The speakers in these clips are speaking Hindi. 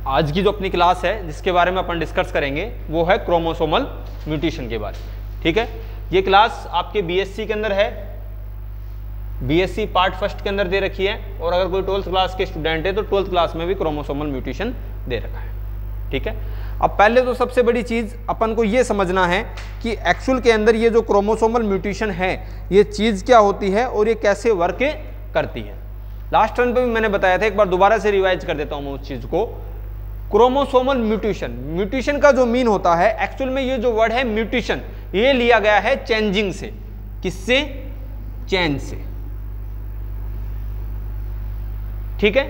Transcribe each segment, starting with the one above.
आज की जो अपनी क्लास है जिसके बारे में अपन डिस्कस करेंगे वो है क्रोमोसोमल म्यूटेशन के बारे में। ठीक है, ये क्लास आपके बीएससी के अंदर है, बीएससी पार्ट फर्स्ट के अंदर दे रखी है, और अगर कोई 12th क्लास के स्टूडेंट है तो 12th क्लास में भी क्रोमोसोमल म्यूटेशन दे रखा है। ठीक है, अब पहले तो सबसे बड़ी चीज़ अपन को ये समझना है कि एक्चुअल के अंदर ये जो क्रोमोसोमल म्यूटेशन है ये चीज़ क्या होती है और ये कैसे वर्क करती है। लास्ट रन पे भी मैंने बताया था, एक बार दोबारा से रिवाइज कर देता हूँ मैं उस चीज़ को। क्रोमोसोमल म्यूटेशन, म्यूटेशन का जो मीन होता है एक्चुअल में, ये जो वर्ड है म्यूटेशन ये लिया गया है चेंजिंग से। किससे? चेंज से। ठीक है,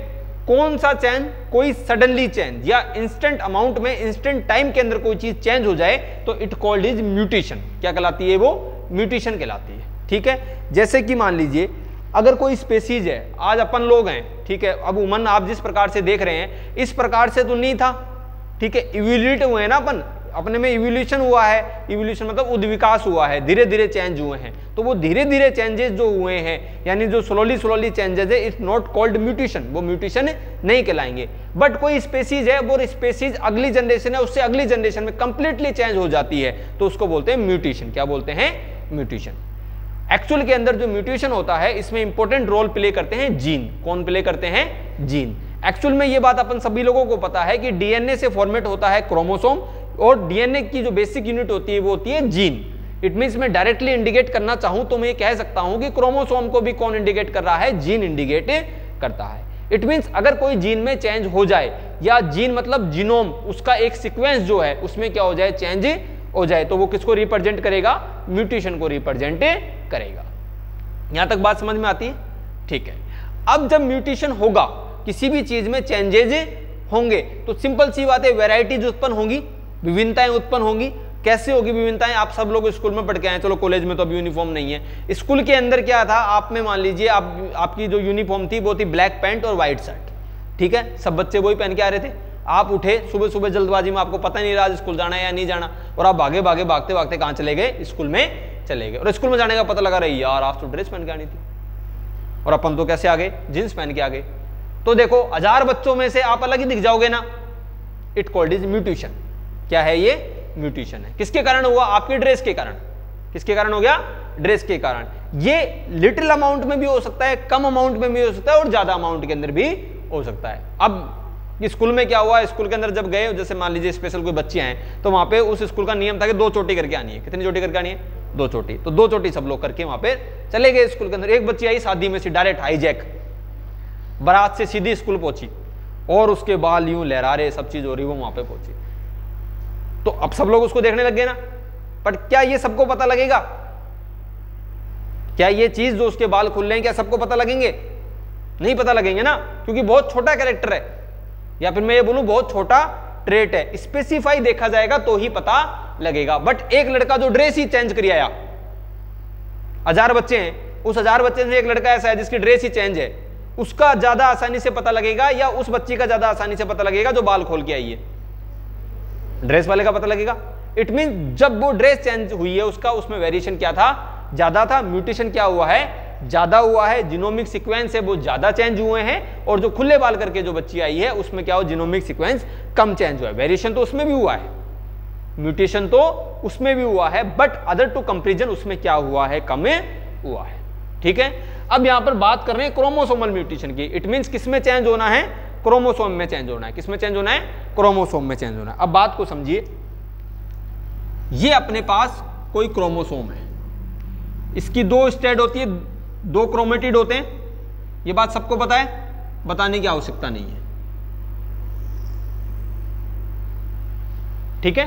कौन सा चेंज? कोई सडनली चेंज या इंस्टेंट अमाउंट में, इंस्टेंट टाइम के अंदर कोई चीज चेंज हो जाए तो इट कॉल्ड इज म्यूटेशन। क्या कहलाती है वो? म्यूटेशन कहलाती है। ठीक है, जैसे कि मान लीजिए अगर कोई स्पेसीज है, आज अपन लोग हैं, ठीक है, अब उमन आप जिस प्रकार से देख रहे हैं इस प्रकार से तो नहीं था। ठीक है, इवोल्यूट हुए ना अपन, अपने में इवोल्यूशन हुआ है, इवोल्यूशन मतलब उद्विकास हुआ है, धीरे धीरे चेंज हुए हैं। तो वो धीरे धीरे चेंजेस जो हुए हैं यानी जो स्लोली चेंजेस है, इट्स नॉट कॉल्ड म्यूटेशन, वो म्यूटेशन नहीं कहलाएंगे। बट कोई स्पेसीज है, वो स्पेसीज अगली जनरेशन है, उससे अगली जनरेशन में कंप्लीटली चेंज हो जाती है तो उसको बोलते हैं म्यूटेशन। क्या बोलते हैं? म्यूटेशन। एक्चुअल के अंदर जो म्यूटेशन होता है इसमें इंपॉर्टेंट रोल प्ले करते हैं जीन। कौन प्ले करते हैं? जीन। एक्चुअल में ये बात अपन सभी लोगों को पता है कि डीएनए से फॉर्मेट होता है क्रोमोसोम, और डीएनए की जो बेसिक यूनिट होती है वो होती है जीन। इट मींस मैं डायरेक्टली इंडिकेट करना चाहूं तो मैं ये कह सकता हूं कि क्रोमोसोम को भी कौन इंडिकेट कर रहा है? जीन इंडिकेट करता है। इट मींस अगर कोई जीन में चेंज हो जाए, या जीन मतलब जीनोम, उसका एक सीक्वेंस जो है उसमें क्या हो जाए? चेंज हो जाए, तो वो किसको रिप्रेजेंट करेगा? म्यूटेशन को रिप्रेजेंट करेगा। यहां तक बात समझ में आती है? ठीक है, अब जब म्यूटेशन होगा, किसी भी चीज में चेंजेज होंगे तो सिंपल सी बात है, वेराइटीज उत्पन्न होंगी, विभिन्नताएं उत्पन्न होंगी। कैसे होगी विभिन्नताएं? आप सब लोग स्कूल में पढ़ के आए, चलो कॉलेज में तो अब यूनिफॉर्म नहीं है। स्कूल के अंदर क्या था, आप में मान लीजिए आपकी जो यूनिफॉर्म थी वो थी ब्लैक पैंट और व्हाइट शर्ट। ठीक है, सब बच्चे वही पहन के आ रहे थे। आप उठे सुबह सुबह जल्दबाजी में, आपको पता नहीं रहा स्कूल जाना है या नहीं जाना, और आप भागे भागते कहाँ चले गए? स्कूल में चले गए। और स्कूल में जाने का पता लगा रही यार आज तो ड्रेस पहन के आनी थी, और अपन तो कैसे आ गए? जींस पहन के आ गए। तो देखो 1000 बच्चों में से आप अलग ही दिख जाओगे ना। It called is mutation. क्या है ये? म्यूटेशन है। किसके कारण हुआ? आपके ड्रेस के कारण। किसके कारण हो गया? ड्रेस के कारण। ये लिटिल अमाउंट में भी हो सकता है, कम अमाउंट में भी हो सकता है, और ज्यादा अमाउंट के अंदर भी हो सकता है। अब स्कूल में क्या हुआ, स्कूल के अंदर जब गए, जैसे मान लीजिए स्पेशल कोई बच्चे हैं तो वहां पे उस स्कूल का नियम था कि 2 चोटी करके आनी है। कितनी चोटी करके आनी है? 2 चोटी। तो 2 चोटी सब लोग करके वहां पे चले गए स्कूल के अंदर। एक बच्ची आई शादी में से डायरेक्ट हाईजैक, बारात से सीधी स्कूल पहुंची, और उसके बाल यूं लहरा रहे, सब चीज हो रही, वो वहां पे पहुंची। तो अब सब लोग उसको देखने लग गए ना। पर क्या ये सबको पता लगेगा? क्या ये चीज जो उसके बाल खुल रहे हैं क्या सबको पता लगेंगे? नहीं पता लगेंगे ना, क्योंकि बहुत छोटा कैरेक्टर है, या फिर मैं ये बोलूं बहुत छोटा ट्रेट है। स्पेसिफाई देखा जाएगा तो ही पता लगेगा। बट एक लड़का जो ड्रेस ही चेंज कर आया, 1000 बच्चे हैं, उस 1000 बच्चे में एक लड़का ऐसा है जिसकी ड्रेस ही चेंज है, उसका ज्यादा आसानी से पता लगेगा, या उस बच्ची का ज्यादा आसानी से पता लगेगा जो बाल खोल के आई है? ड्रेस वाले का पता लगेगा। इट मीन जब वो ड्रेस चेंज हुई है उसका, उसमें वेरिएशन क्या था? ज्यादा था। म्यूटेशन क्या हुआ है? ज्यादा हुआ है। जीनोमिक सीक्वेंस है वो ज्यादा चेंज हुए हैं, और जो खुले बाल करके जो बच्ची आई है उसमें क्या हो? जीनोमिक सीक्वेंस कम चेंज हुआ है। वेरिएशन तो उसमें भी हुआ है, म्यूटेशन तो उसमें भी हुआ है, बट अदर टू कंपैरिजन उसमें क्या हुआ है? कम हुआ है। ठीक है, अब यहां पर बात कर रहे हैं क्रोमोसोमल म्यूटेशन की। इट मींस किसमें चेंज होना है? क्रोमोसोम में चेंज होना है। किसमें चेंज होना है? क्रोमोसोम में चेंज होना है। अब बात को समझिए, ये अपने पास कोई क्रोमोसोम है, इसकी 2 स्टेट होती है, 2 क्रोमेटिड होते हैं। ये बात सबको पता है, बताने की आवश्यकता नहीं है। ठीक है,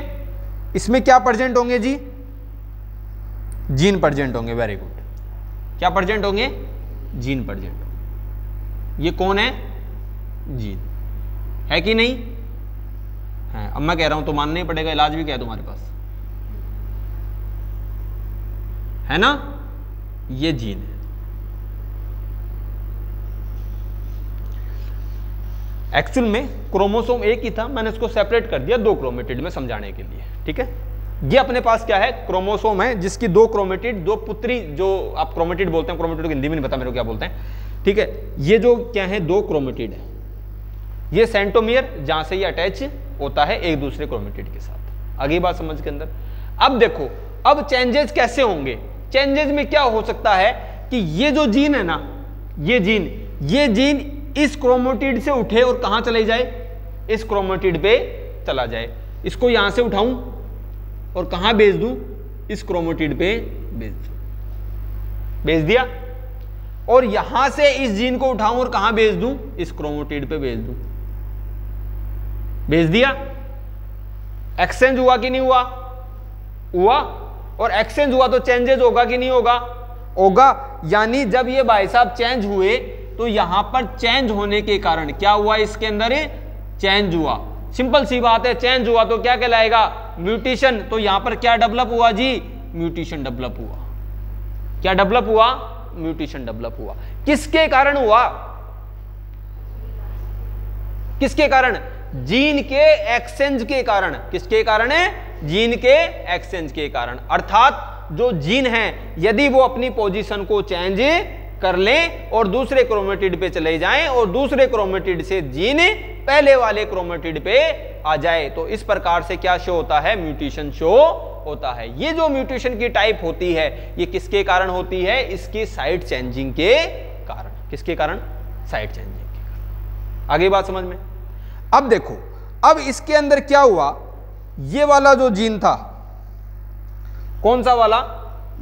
इसमें क्या प्रेजेंट होंगे जी? जीन प्रेजेंट होंगे। Very good. क्या प्रेजेंट होंगे? जीन प्रेजेंट होंगे। ये कौन है? जीन है कि नहीं है? अब मैं कह रहा हूं तो मानना ही पड़ेगा, इलाज भी क्या है तुम्हारे पास, है ना? ये जीन है। एक्चुअल में क्रोमोसोम एक ही था, मैंने इसको सेपरेट कर दिया 2 क्रोमेटिड में समझाने के लिए। ठीक है, ये अपने पास क्या है? क्रोमोसोम है जिसकी 2 क्रोमेटिड, 2 पुत्री, जो आप क्रोमेटिड बोलते हैं, क्रोमेटिड को हिंदी में नहीं पता मेरे को क्या बोलते हैं। ठीक है, ये जो क्या है? 2 क्रोमेटिड है। ये सेंट्रोमियर जहां से ये अटैच होता है एक दूसरे क्रोमेटिड के साथ। आगे बात समझ के अंदर। अब देखो अब चेंजेस कैसे होंगे। चेंजेस में क्या हो सकता है कि ये जो जीन है ना, ये जीन इस क्रोमेटिड से उठे और कहां चले जाए, इस क्रोमेटिड पे चला जाए। इसको यहां से उठाऊं और कहां भेज दूं, इस क्रोमेटिड पे भेज दिया। और यहां से इस जीन को उठाऊं और कहां भेज दूं, इस क्रोमेटिड पे भेज दूं, भेज दिया। एक्सचेंज हुआ कि नहीं हुआ, हुआ। और एक्सचेंज हुआ तो चेंजेस होगा कि नहीं होगा, होगा। यानी जब ये भाई साहब चेंज हुए तो यहां पर चेंज होने के कारण क्या हुआ, इसके अंदर चेंज हुआ। सिंपल सी बात है, चेंज हुआ तो क्या कहलाएगा, म्यूटेशन। तो यहां पर क्या डेवलप हुआ जी, म्यूटेशन डेवलप हुआ। क्या डेवलप हुआ, म्यूटेशन डेवलप हुआ। किसके कारण हुआ, किसके कारण, जीन के एक्सचेंज के कारण। किसके कारण है, जीन के एक्सचेंज के कारण। अर्थात जो जीन है यदि वो अपनी पोजीशन को चेंज कर लें और दूसरे क्रोमेटिड पे चले जाएं और दूसरे क्रोमेटिड से जीन पहले वाले क्रोमेटिड पे आ जाए, तो इस प्रकार से क्या शो होता है, म्यूटेशन शो होता है। ये जो म्यूटेशन की टाइप होती है ये किसके कारण होती है, इसकी साइड चेंजिंग के कारण। किसके कारण, साइड चेंजिंग के कारण। आगे बात समझ में। अब देखो अब इसके अंदर क्या हुआ, ये वाला जो जीन था, कौन सा वाला,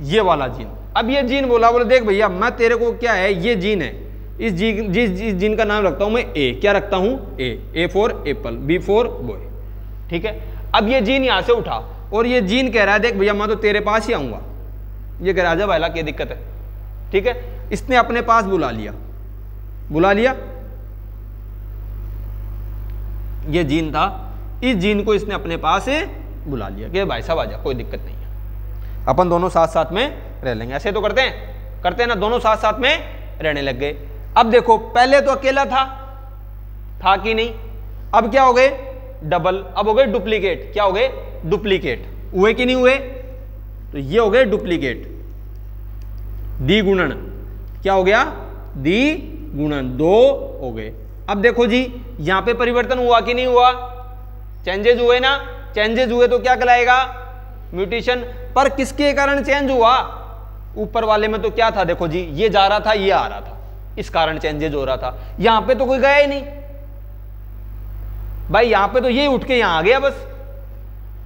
ये वाला जीन। अब ये जीन बोला देख भैया मैं तेरे को क्या है, ये जीन है, इस जीन का नाम रखता हूं मैं ए। क्या रखता हूं, A for apple, B for boy. ठीक है। अब ये जीन यहां से उठा और ये जीन कह रहा है देख भैया मैं तो तेरे पास ही आऊंगा। ये कह रहा है भाईला क्या दिक्कत है। ठीक है। इसने अपने पास बुला लिया, बुला लिया। ये जीन था, इस जीन को इसने अपने पास बुला लिया कि भाई साहब आजा, कोई दिक्कत नहीं है, अपन दोनों साथ साथ में रह लेंगे। ऐसे तो करते हैं ना, दोनों साथ साथ में रहने लग गए। अब देखो पहले तो अकेला था कि नहीं, अब क्या हो गए, डबल। अब हो गए डुप्लीकेट। क्या हो गए, डुप्लीकेट। हुए कि नहीं हुए, तो ये हो गए डुप्लीकेट, द्विगुणन। क्या हो गया, द्विगुणन, दो हो गए। अब देखो जी यहां पे परिवर्तन हुआ कि नहीं हुआ, चेंजेस हुए ना, चेंजेस हुए तो क्या कहलाएगा, म्यूटेशन। पर किसके कारण चेंज हुआ, ऊपर वाले में तो क्या था, देखो जी ये जा रहा था, ये आ रहा था, इस कारण चेंजेस हो रहा था। यहां पे तो कोई गया ही नहीं भाई, यहां पे तो ये उठ के यहां आ गया, बस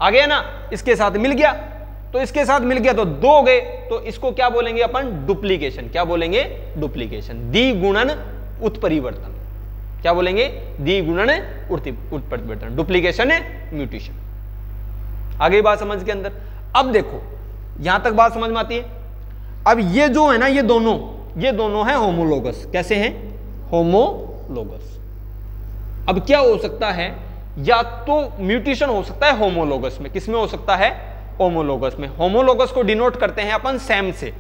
आ गया ना, इसके साथ मिल गया। तो इसके साथ मिल गया तो दो हो गए, तो इसको क्या बोलेंगे अपन, डुप्लीकेशन। क्या बोलेंगे, डुप्लीकेशन, द्विगुणन उत्परिवर्तन। क्या बोलेंगे, द्विगुणन उत्परिवर्तन, डुप्लीकेशन है म्यूटेशन। आगे बात समझ के अंदर। अब देखो यहां तक बात समझ में आती है। अब ये जो है ना, ये दोनों हैं होमोलोगस। कैसे हैं, होमोलोगस। अब क्या हो सकता है, या तो म्यूटेशन हो सकता है होमोलोगस में। किसमें हो सकता है, होमोलोगस में। होमोलोगस को डिनोट करते हैं अपन सेम से।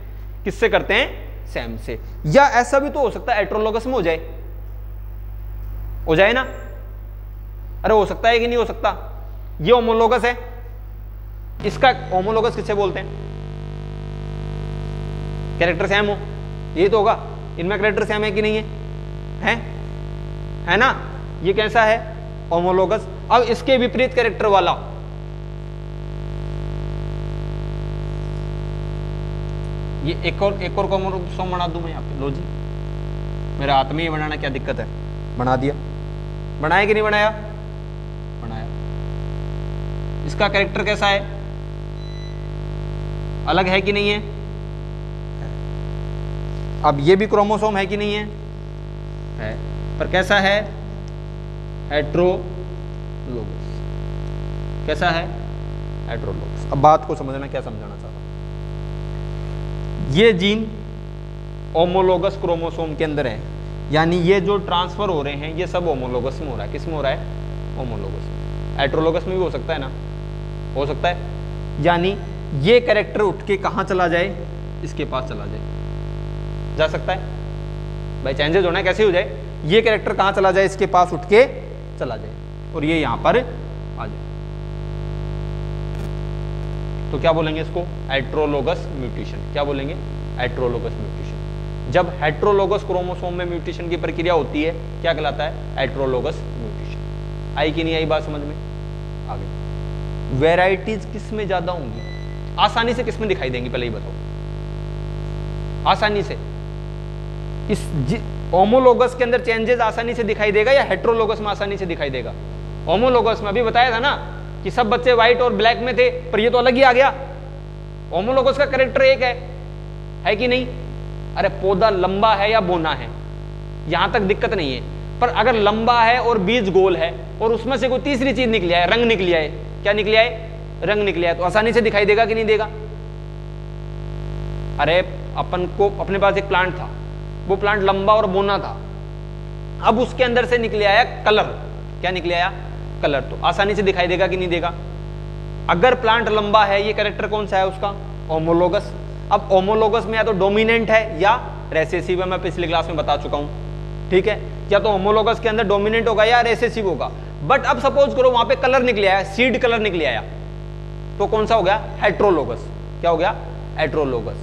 किससे करते हैं, सेम से। या ऐसा भी तो हो सकता है हेटेरोलोगस में हो जाए ना, अरे हो सकता है कि नहीं हो सकता। ये होमोलोगस है, इसका होमोलोगस किससे बोलते हैं, कैरेक्टर सेम हो, ये तो होगा। इनमें कैरेक्टर सेम है कि नहीं है ना, ये कैसा है, होमोलोगस। अब इसके विपरीत कैरेक्टर वाला, ये एक और क्रोमोसोम बना दूं मैं यहाँ पे, लो जी मेरे हाथ में ये बनाना क्या दिक्कत है, बना दिया। बनाया कि नहीं बनाया, बनाया। इसका कैरेक्टर कैसा है, अलग है कि नहीं है। अब ये भी क्रोमोसोम है कि नहीं है, पर कैसा है, हेटेरोलोगस। कैसा है, हेटेरोलोगस। अब बात को समझना, क्या समझाना चाहता हूं। ये जीन होमोलोगस क्रोमोसोम के अंदर है, यानी ये जो ट्रांसफर हो रहे हैं ये सब होमोलोगस में हो रहा है। किस में हो रहा है, होमोलोगस में। हेटेरोलोगस में भी हो सकता है ना, हो सकता है। यानी ये कैरेक्टर उठ के कहां चला जाए, इसके पास चला जाए, जा सकता है भाई। चेंजेस होना है, कैसे हो जाए, ये कैरेक्टर कहां चला जाए, इसके पास उठ के चला जाए और ये यहां पर आ जाए, तो क्या बोलेंगे इसको, हेटेरोलोगस म्यूटेशन। क्या बोलेंगे, हेटेरोलोगस म्यूटेशन। जब हेट्रोलोगस क्रोमोसोम में म्यूटेशन की प्रक्रिया होती है क्या कहलाता है? Heterologous mutation. आई कि नहीं आई बात समझ में? आगे वेराइटीज किस में ज्यादा होंगी? आसानी से किस में दिखाई देंगी पहले ही बताओ? आसानी से इस होमोलोगस के अंदर चेंजेस आसानी से दिखाई देगा या हेट्रोलोगस में आसानी से दिखाई देगा? होमोलोगस में अभी बताया था ना कि सब बच्चे व्हाइट और ब्लैक में थे, पर ये तो अलग ही आ गया। होमोलोगस का कैरेक्टर एक है कि नहीं? अरे पौधा लंबा है या बोना है, यहां तक दिक्कत नहीं है, पर अगर लंबा है और बीज गोल है और उसमें से कोई तीसरी चीज निकली है, रंग निकली है, क्या निकलिया है? रंग निकलिया है, तो आसानी से दिखाई देगा कि नहीं देगा? अरे अपन को अपने पास एक प्लांट था, वो प्लांट लंबा और बोना था, अब उसके अंदर से निकले आया कलर। क्या निकले आया? कलर। तो आसानी से दिखाई देगा कि नहीं देगा? अगर प्लांट लंबा है, ये कैरेक्टर कौन सा है उसका? होमोलोगस। अब होमोलोगस में या तो डोमिनेंट है या रेसेसिव है, मैं पिछली क्लास में बता चुका हूं, ठीक है? या तो होमोलोगस के अंदर डोमिनेंट होगा या रेसेसिव होगा। बट अब सपोज करो वहां पे कलर निकले आया, सीड कलर निकले आया, तो कौन सा हो गया? हेट्रोलोगस। क्या हो गया? हेट्रोलोगस।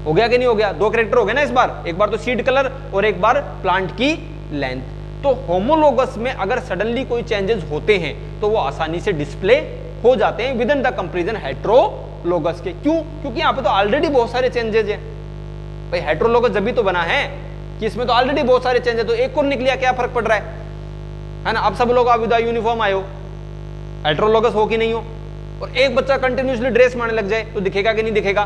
हो गया कि नहीं हो गया? दो कैरेक्टर हो गए ना इस बार, एक बार तो सीड कलर और एक बार प्लांट की लेंथ। तो होमोलोगस में अगर सडनली कोई चेंजेस होते हैं तो वो आसानी से डिस्प्ले हो जाते हैं with in the comparison heterologous के। क्यों? क्योंकि यहां पे तो ऑलरेडी बहुत सारे चेंजेस हैं भाई। हेट्रोलोगस जब भी तो बना है कि इसमें तो ऑलरेडी बहुत सारे चेंजेस, तो एक और निकलिया, क्या फर्क पड़ रहा है ना? अब सब लोग आप विद यूनिफॉर्म आए हो, हेट्रोलोगस हो कि नहीं हो, और एक बच्चा कंटिन्यूसली ड्रेस मारने लग जाए तो दिखेगा कि नहीं दिखेगा?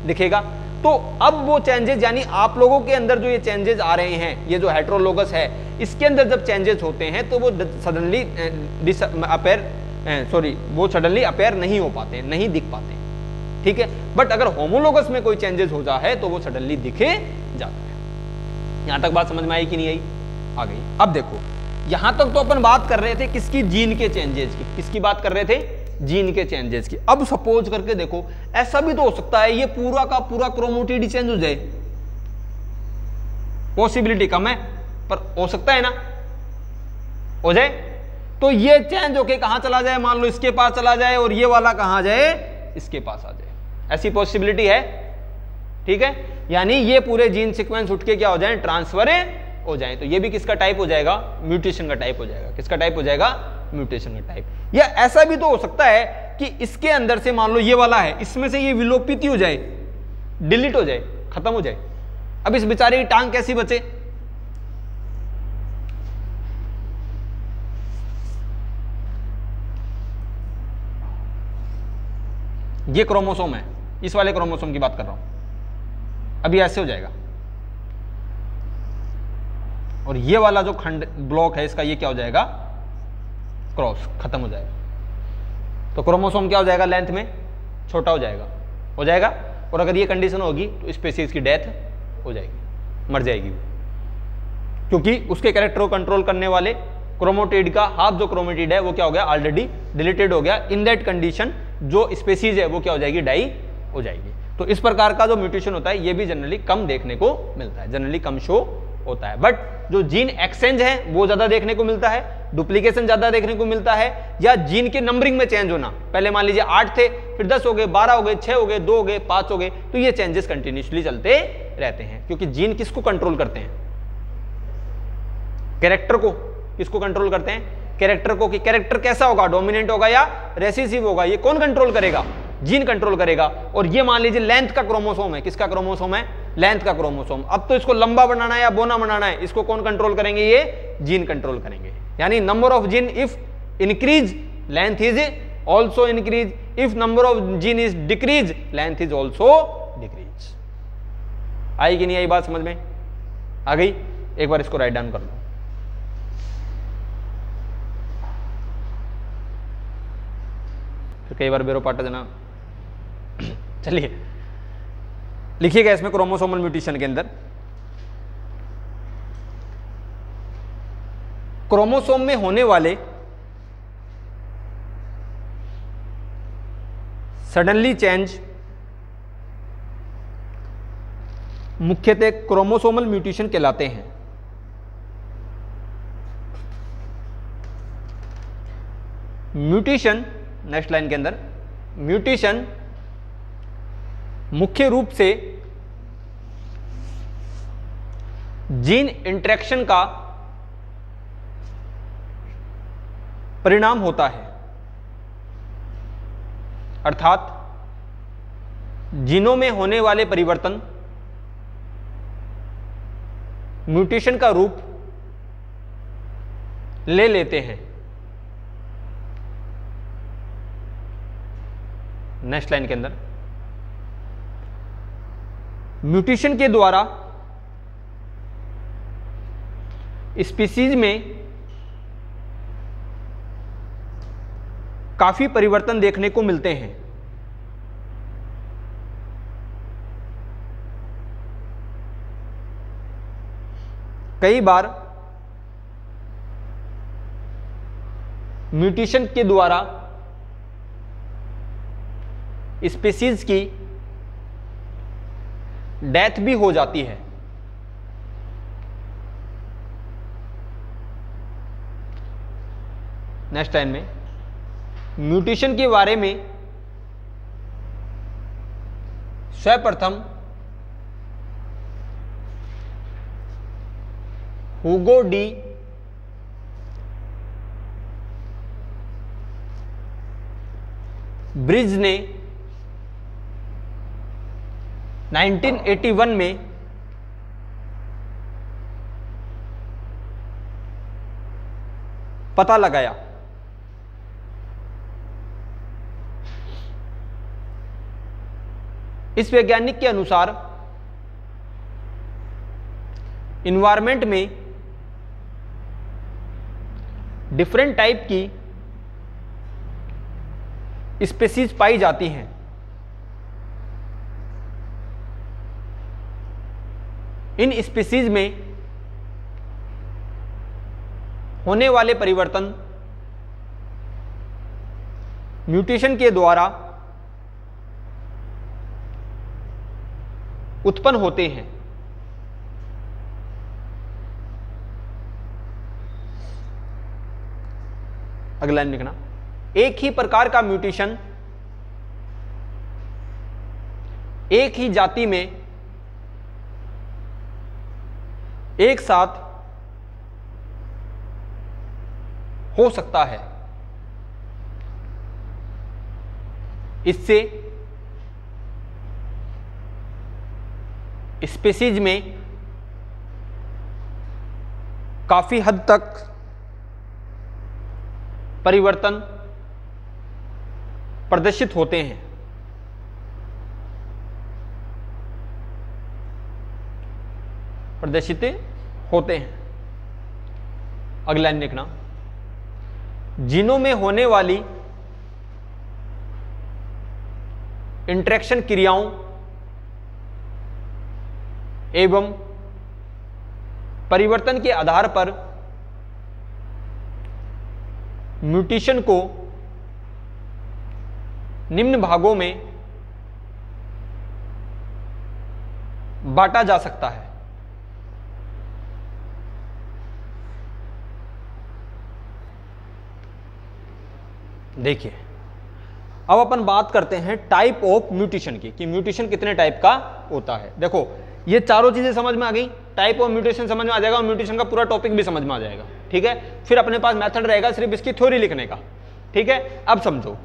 दिखेगा। तो अब वो चेंजेस, यानी आप लोगों के अंदर जो ये चेंजेस आ रहे हैं, ये जो हेट्रोलोगस है इसके अंदर जब चेंजेस होते हैं तो वो सडनली वो सडनली अपेयर नहीं हो पाते हैं, नहीं दिख पाते हैं, ठीक है? बट अगर होमोलोगस में कोई चेंजेस हो जाए तो वो सडनली दिखे जाता है। यहां तक बात समझ में आई कि नहीं आई? आ गई। अब देखो यहां तक तो अपन बात कर रहे थे किसकी? जीन के चेंजेस की। किसकी बात कर रहे थे? जीन के चेंजेस की। अब सपोज करके देखो, ऐसा भी तो हो सकता है ये पूरा का पूरा क्रोमोटिड चेंज हो जाए, पॉसिबिलिटी कम है पर हो सकता है ना, हो जाए। तो ये चेंज होके कहां चला जाए? मान लो इसके पास चला जाए और ये वाला कहां जाए? इसके पास आ जाए। ऐसी पॉसिबिलिटी है, ठीक है? यानी ये पूरे जीन सीक्वेंस उठ के क्या हो जाए? ट्रांसफर हो जाए। तो ये भी किसका टाइप हो जाएगा? म्यूटेशन का टाइप हो जाएगा। किसका टाइप हो जाएगा? म्यूटेशन का टाइप। या ऐसा भी तो हो सकता है कि इसके अंदर से मान लो ये वाला है, इसमें से ये विलोपित हो जाए, डिलीट हो जाए, खत्म हो जाए। अब इस बेचारे की टांग कैसी बचे? ये क्रोमोसोम है, इस वाले क्रोमोसोम की बात कर रहा हूं। अभी ऐसे हो जाएगा और ये वाला जो खंड ब्लॉक है इसका, ये क्या हो जाएगा? क्रॉस, खत्म हो जाएगा। तो क्रोमोसोम क्या हो जाएगा? लेंथ में छोटा हो जाएगा, हो जाएगा। और अगर ये कंडीशन होगी तो स्पीशीज की डेथ हो जाएगी, मर जाएगी वो, क्योंकि उसके कैरेक्टर को कंट्रोल करने वाले क्रोमोटिड का हाफ जो क्रोमोटिड है वो क्या हो गया? ऑलरेडी डिलीटेड हो गया। इन दैट कंडीशन जो स्पीशीज है वो क्या हो जाएगी? डाई हो जाएगी। तो इस प्रकार का जो म्यूटेशन होता है ये भी जनरली कम देखने को मिलता है, जनरली कम शो होता है। बट जो जीन एक्सचेंज है वो ज्यादा देखने को मिलता है, डुप्लीकेशन ज्यादा देखने को मिलता है, या जीन के नंबरिंग में चेंज होना। पहले मान लीजिए 8 थे, फिर 10 हो गए, 12 हो गए, 6 हो गए, 2 हो गए, 5 हो गए, तो ये चेंजेस कंटिन्यूसली चलते रहते हैं। क्योंकि जीन किसको कंट्रोल करते हैं? कैरेक्टर को। किसको कंट्रोल करते हैं? कैरेक्टर को। कि कैरेक्टर कैसा होगा? डोमिनेंट होगा या रेसेसिव होगा? ये कौन कंट्रोल करेगा? जीन कंट्रोल करेगा। और ये मान लीजिए लेंथ का क्रोमोसोम है। किसका क्रोमोसोम है? लेंथ का क्रोमोसोम। अब तो इसको लंबा बनाना है या बोना बनाना है, इसको कौन कंट्रोल करेंगे? ये जीन कंट्रोल करेंगे। यानी number of gene if increase, length is also increase. If number of gene is decrease, length is also decrease. आई कि नहीं आई बात समझ में? आ गई? एक बार इसको राइट डाउन कर लो। फिर कई बार बेरो पाटा जना। चलिए लिखिएगा इसमें क्रोमोसोमल म्यूटेशन के अंदर, क्रोमोसोम में होने वाले सडनली चेंज मुख्यतः क्रोमोसोमल म्यूटेशन कहलाते हैं। म्यूटेशन, नेक्स्ट लाइन के अंदर, म्यूटेशन मुख्य रूप से जीन इंटरेक्शन का परिणाम होता है, अर्थात जीनों में होने वाले परिवर्तन म्यूटेशन का रूप ले लेते हैं। नेक्स्ट लाइन के अंदर म्यूटेशन के द्वारा स्पीसीज में काफी परिवर्तन देखने को मिलते हैं। कई बार म्यूटेशन के द्वारा स्पीसीज की डेथ भी हो जाती है। नेक्स्ट लाइन में म्यूटेशन के बारे में सर्वप्रथम हुगो डी ब्रिज ने 1981 में पता लगाया। इस वैज्ञानिक के अनुसार इन्वायरमेंट में डिफरेंट टाइप की स्पीसीज पाई जाती हैं। इन स्पीसीज में होने वाले परिवर्तन म्यूटेशन के द्वारा उत्पन्न होते हैं। अगला लाइन लिखना, एक ही प्रकार का म्यूटेशन एक ही जाति में एक साथ हो सकता है। इससे स्पीसीज में काफी हद तक परिवर्तन प्रदर्शित होते हैं। अगला लाइन लिखना, जीनों में होने वाली इंटरेक्शन क्रियाओं एवं परिवर्तन के आधार पर म्यूटेशन को निम्न भागों में बांटा जा सकता है। देखिए, अब अपन बात करते हैं टाइप ऑफ म्यूटेशन की, कि म्यूटेशन कितने टाइप का होता है। देखो, ये चारों चीजें समझ में आ गई, टाइप ऑफ म्यूटेशन समझ में आ जाएगा और म्यूटेशन का पूरा टॉपिक भी समझ में आ जाएगा। ठीक है, फिर अपने पास मेथड रहेगा सिर्फ इसकी थ्योरी लिखने का। ठीक है, अब समझो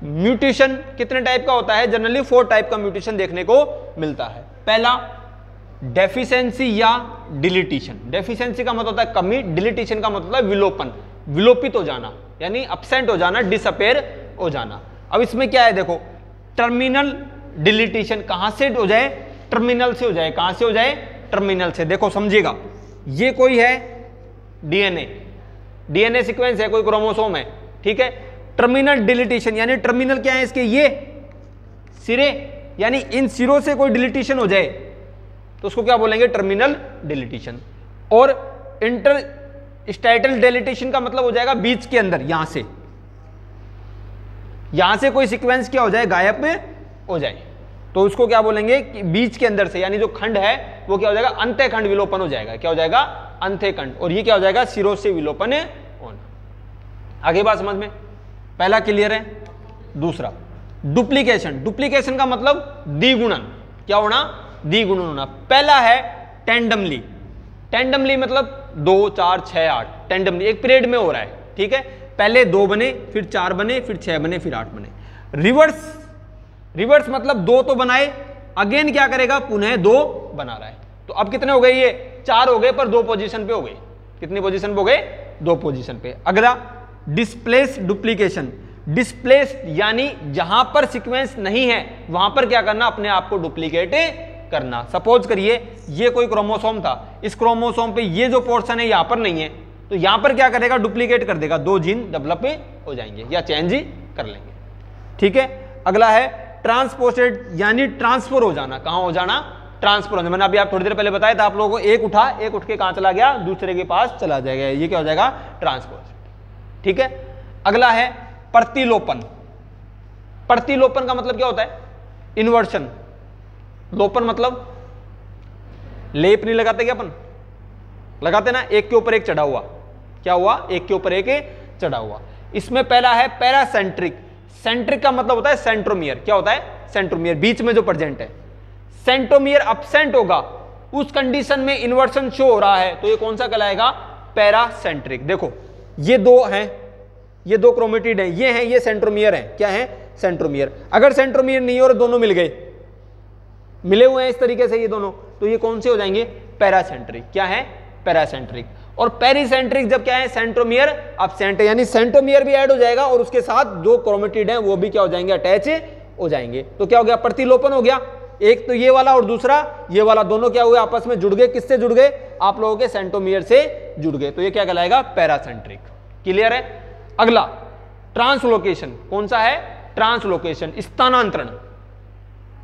म्यूटेशन कितने टाइप का होता है। जनरली 4 टाइप का म्यूटेशन देखने को मिलता है। पहला, डेफिशिएंसी या डिलीटिशन। डेफिशिएंसी का मतलब होता है कमी, डिलीटिशन का मतलब होता है विलोपन, विलोपित हो जाना, यानी अपसेंट हो जाना, डिसअपेयर हो जाना। अब इसमें क्या है, देखो, टर्मिनल डिलीटिशन कहां से हो जाए, टर्मिनल से हो जाए। कहां से हो जाए, टर्मिनल से। देखो समझिएगा, ये कोई है डीएनए सीक्वेंस है, कोई क्रोमोसोम है। ठीक है, टर्मिनल डिलीटिशन यानी टर्मिनल क्या है इसके, ये सिरे, यानी इन सिरों से कोई डिलीटिशन हो जाए तो उसको क्या बोलेंगे, टर्मिनल डिलीटिशन। और इंटरस्टाइटल डिलीटिशन का मतलब हो जाएगा बीच के अंदर, यहां से कोई सीक्वेंस क्या हो जाए, गायब हो जाए, तो उसको क्या बोलेंगे कि बीच के अंदर से, यानी जो खंड है वो क्या हो जाएगा, अंत्यखंड विलोपन हो जाएगा। क्या हो जाएगा, अंत्यखंड। और ये क्या हो जाएगा, सिरों से विलोपन होना। आगे बात समझ में, पहला क्लियर है। दूसरा, डुप्लीकेशन। डुप्लीकेशन का मतलब द्विगुणन। क्या होना, द्विगुणन होना। पहला है टेंडमली, टेंडमली मतलब 2 4 6 8 टेंडमली एक पीरियड में हो रहा है, ठीक है। पहले 2 बने, फिर 4 बने, फिर 6 बने, फिर 8 बने। रिवर्स मतलब 2 तो बनाए, अगेन क्या करेगा, पुनः 2 बना रहा है। तो अब कितने हो गए, ये 4 हो गए पर 2 पोजीशन पे हो गए। कितनी पोजीशन पे हो गए, 2 पोजीशन पे। अगला डिस्प्लेस डुप्लीकेशन। डिस्प्लेस यानी जहां पर सीक्वेंस नहीं है वहां पर क्या करना, अपने आप को डुप्लीकेट करना। सपोज करिए ये कोई क्रोमोसोम था, इस क्रोमोसोम पे ये जो पोर्शन है यहां पर नहीं है, तो यहां पर क्या करेगा, डुप्लीकेट कर देगा, 2 जीन डेवलप हो जाएंगे या चेंज कर लेंगे, ठीक है। अगला है ट्रांसपोर्टेड यानी ट्रांसफर हो जाना। कहां हो जाना, ट्रांसफर हो जाना। मैंने अभी आप थोड़ी देर पहले बताया था आप लोगों को, एक उठा, एक उठ के कहां चला गया, दूसरे के पास चला जाएगा, ये क्या हो जाएगा, ट्रांसपोर्ट, ठीक है। अगला है प्रतिलोपन। प्रतिलोपन का मतलब क्या होता है, इन्वर्शन। लोपन मतलब लेप नहीं लगाते क्या अपन, लगाते ना, एक के ऊपर एक चढ़ा हुआ, क्या हुआ, एक के ऊपर एक चढ़ा हुआ। इसमें पहला है पैरासेंट्रिक। सेंट्रिक का मतलब होता है सेंट्रोमियर। क्या होता है, सेंट्रोमियर, बीच में जो प्रेजेंट है। सेंट्रोमियर अब्सेंट होगा, उस कंडीशन में इन्वर्शन शो हो रहा है, तो ये कौन सा कहलाएगा, पैरासेंट्रिक। देखो ये 2 हैं, ये 2 क्रोमेटिड हैं, ये हैं, ये सेंट्रोमियर हैं, क्या है, सेंट्रोमियर। अगर सेंट्रोमियर नहीं और दोनों मिल गए, मिले हुए हैं इस तरीके से ये दोनों, तो ये कौन से हो जाएंगे, पैरासेंट्रिक। क्या है, पैरासेंट्रिक। और पेरिसेंट्रिक जब क्या है, सेंट्रोमियर अब्सेंट है, यानी सेंट्रोमियर भी ऐड हो जाएगा और उसके साथ जो क्रोमेटिड है वो भी क्या हो जाएंगे, अटैच हो जाएंगे। तो क्या हो गया, प्रतिलोपन हो गया। एक तो ये वाला और दूसरा ये वाला, दोनों क्या हुए, आपस में जुड़ गए। किससे जुड़ गए, आप लोगों के सेंट्रोमियर से जुड़ गए, तो ये क्या कहलाएगा, पैरासेंट्रिक। क्लियर है। अगला ट्रांसलोकेशन। कौन सा है, ट्रांसलोकेशन, स्थानांतरण।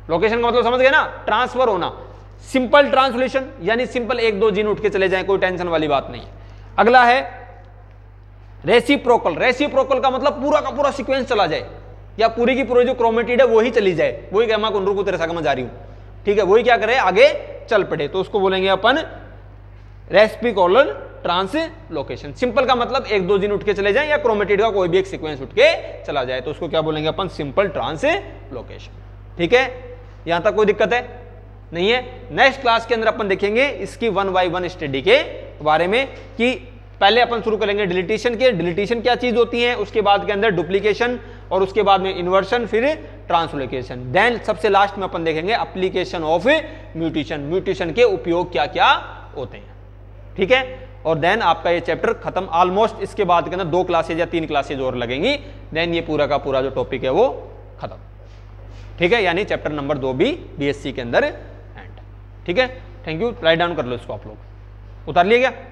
लोकेशन का मतलब समझ गए ना, ट्रांसफर होना। सिंपल ट्रांसलेशन यानी सिंपल 1-2 जीन उठ के चले जाएं, कोई टेंशन वाली बात नहीं है। अगला है रेसिप्रोकल। रेसिप्रोकल का मतलब पूरा का पूरा सीक्वेंस चला जाए, या पूरी की पूरी जो क्रोमेटिड है वो ही चली जाए, वही गैमा कुंडरू को तेरे साथ में जा रही हूं, ठीक है, वही क्या करे, आगे चल पड़े, तो उसको बोलेंगे अपन रेसिप्रोकल ट्रांसलोकेशन। सिंपल का मतलब 1-2 जीन उठ के चले जाए या क्रोमेटिड का कोई भी एक सीक्वेंस उठ के चला जाए, तो उसको क्या बोलेंगे अपन, सिंपल ट्रांसलोकेशन। ठीक है, यहां तक कोई दिक्कत है नहीं है। नेक्स्ट क्लास के अंदर अपन देखेंगे इसकी 1 by 1 स्टडी के बारे में, कि पहले अपन शुरू करेंगे डिलीटेशन के, डिलीटेशन क्या चीज होती है, उसके बाद के अंदर डुप्लीकेशन, और उसके बाद में इन्वर्शन, फिर ट्रांसलोकेशन। देन सबसे लास्ट में अपन देखेंगे एप्लीकेशन ऑफ म्यूटेशन, म्यूटेशन के उपयोग क्या क्या होते हैं। ठीक है, और देन आपका ये चैप्टर खत्म ऑलमोस्ट। इसके बाद के अंदर 2 क्लासेज या 3 क्लासेज और लगेंगी, देन ये पूरा का पूरा जो टॉपिक है वो खत्म। ठीक है, यानी चैप्टर नंबर 2 भी बीएससी के अंदर एंड। ठीक है, थैंक यू। राइट डाउन कर लो इसको आप लोग, उतार लिया क्या।